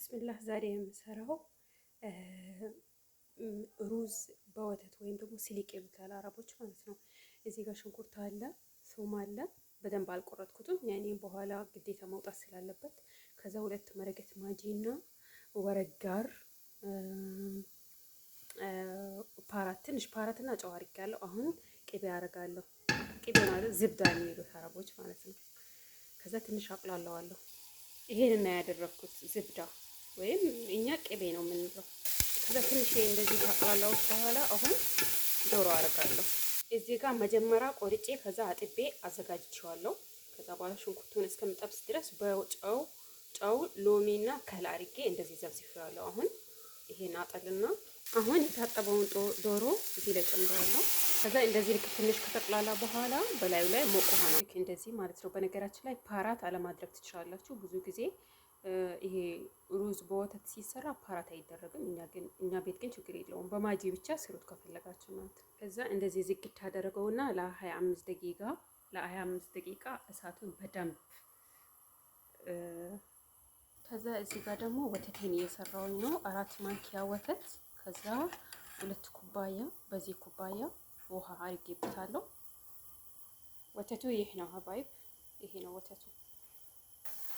ቢስሚላህ ዛሬ የምሰራው ሩዝ በወተት ወይም ደግሞ ሲሊቅ የሚባል አረቦች ማለት ነው። እዚህ ጋር ሽንኩርት አለ፣ ሱም አለ። በደንብ አልቆረጥኩትም ያኔ በኋላ ግዴታ መውጣት ስላለበት። ከዛ ሁለት መረቀት ማጂ እና ወረጋር ፓራት ትንሽ ፓራት እና ጨው አድርጌያለሁ። አሁን ቅቤ አደርጋለሁ። ቅቤ ማለት ዝብዳ የሚሉት አረቦች ማለት ነው። ከዛ ትንሽ አቅላለዋለሁ። ይሄን እና ያደረኩት ዝብዳ ወይም እኛ ቅቤ ነው የምንለው። ከዛ ትንሽ እንደዚህ ካቅላላሁት በኋላ አሁን ዶሮ አደርጋለሁ። እዚህ ጋር መጀመሪያ ቆርጬ ከዛ አጥቤ አዘጋጅቼዋለሁ። ከዛ በኋላ ሽንኩርቱን እስከምጠብስ ድረስ ጨው ሎሚና ከል አድርጌ እንደዚህ ዘብዝፌዋለሁ። አሁን ይሄን አጠልና አሁን የታጠበውን ዶሮ እዚህ ላይ ጨምረዋለሁ። ከዛ እንደዚህ ልክ ትንሽ ከተቅላላ በኋላ በላዩ ላይ ሞቅ ውሃ ነው እንደዚህ ማለት ነው። በነገራችን ላይ ፓራት አለማድረግ ትችላላችሁ። ብዙ ጊዜ ይሄ ሩዝ በወተት ሲሰራ ፓራት አይደረግም። እኛ ቤት ግን ችግር የለውም። በማጂ ብቻ ስሩት ከፈለጋችሁ ማለት። ከዛ እንደዚህ ዝግት አደረገውና ለ25 ደቂቃ እሳቱን በደንብ ከዛ እዚህ ጋር ደግሞ ወተቴን እየሰራሁኝ ነው። 4 ማንኪያ ወተት ከዛ 2 ኩባያ በዚህ ኩባያ ውሃ አድርጌበታለሁ። ወተቱ ይሄ ነው ሀባይብ፣ ይሄ ነው ወተቱ።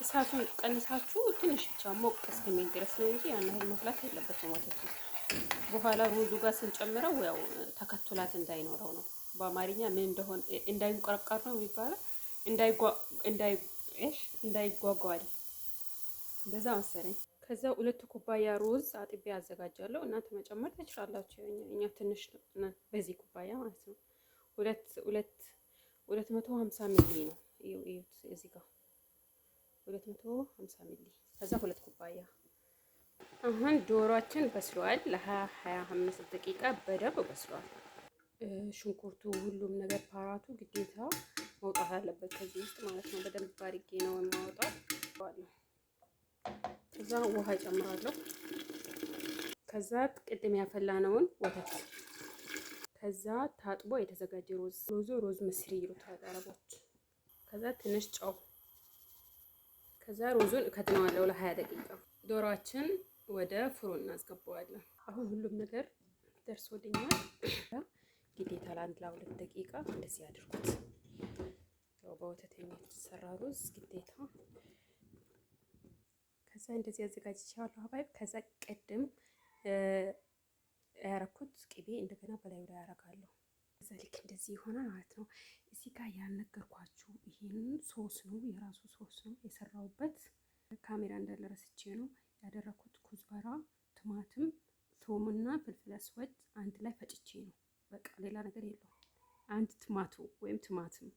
እሳቱን ቀንሳችሁ ትንሽ ብቻ ሞቅ እስከሚል ድረስ ነው እንጂ ያን ያህል መፍላት የለበትም ወተቱ። በኋላ ሩዙ ጋር ስንጨምረው ያው ተከትላት እንዳይኖረው ነው። በአማርኛ ምን እንደሆነ እንዳይንቆረቆር ነው የሚባለው። እንዳይጓጓል እንደዛ መሰለኝ። ከዛ 2 ኩባያ ሩዝ አጥቤ አዘጋጃለሁ። እናንተ መጨመር ትችላላችሁ። እኛ ትንሽ በዚህ ኩባያ ማለት ነው። 250 ሚሊ ነው። እዩት እዚህ ጋር 250 ሚሊ። ከዛ 2 ኩባያ። አሁን ዶሮአችን በስሏል። ለ25 ደቂቃ በደንብ በስሏል። ሽንኩርቱ ሁሉም ነገር ፓራቱ ግዴታ መውጣት አለበት ከዚህ ውስጥ ማለት ነው። በደንብ አድርጌ ነው የማወጣው። ከዛ ውሃ እጨምራለሁ። ከዛ ቅድም ያፈላነውን ወተት፣ ከዛ ታጥቦ የተዘጋጀ ሮዝ ምስሪ ይሉታል አረቦች። ከዛ ትንሽ ጨው፣ ከዛ ሩዙን እከድነዋለሁ ለ20 ደቂቃ። ዶሮአችን ወደ ፍሩን እናስገባዋለን። አሁን ሁሉም ነገር ደርሶልኛል። ግዴታ ለ1-2 ደቂቃ እንደዚህ አድርጉት። ያው በወተት የተሰራ ሩዝ ግዴታ። ከዛ እንደዚህ አዘጋጅቻለሁ ሀባይብ። ከዛ ቅድም ያረኩት ቅቤ እንደገና በላዩ ላይ ያረጋለሁ። ከዛ ልክ እንደዚህ ይሆናል ማለት ነው። እዚህ ጋር ያልነገርኳችሁ ይሄን ሶስ ነው፣ የራሱ ሶስ ነው የሰራሁበት። ካሜራ እንዳለ ረስቼ ነው ያደረኩት። ኩዝበራ፣ ቲማቲም፣ ቶምና ፍልፍል አስወድ አንድ ላይ ፈጭቼ ነው። በቃ ሌላ ነገር የለውም። አንድ ቲማቶ ወይም ቲማቲም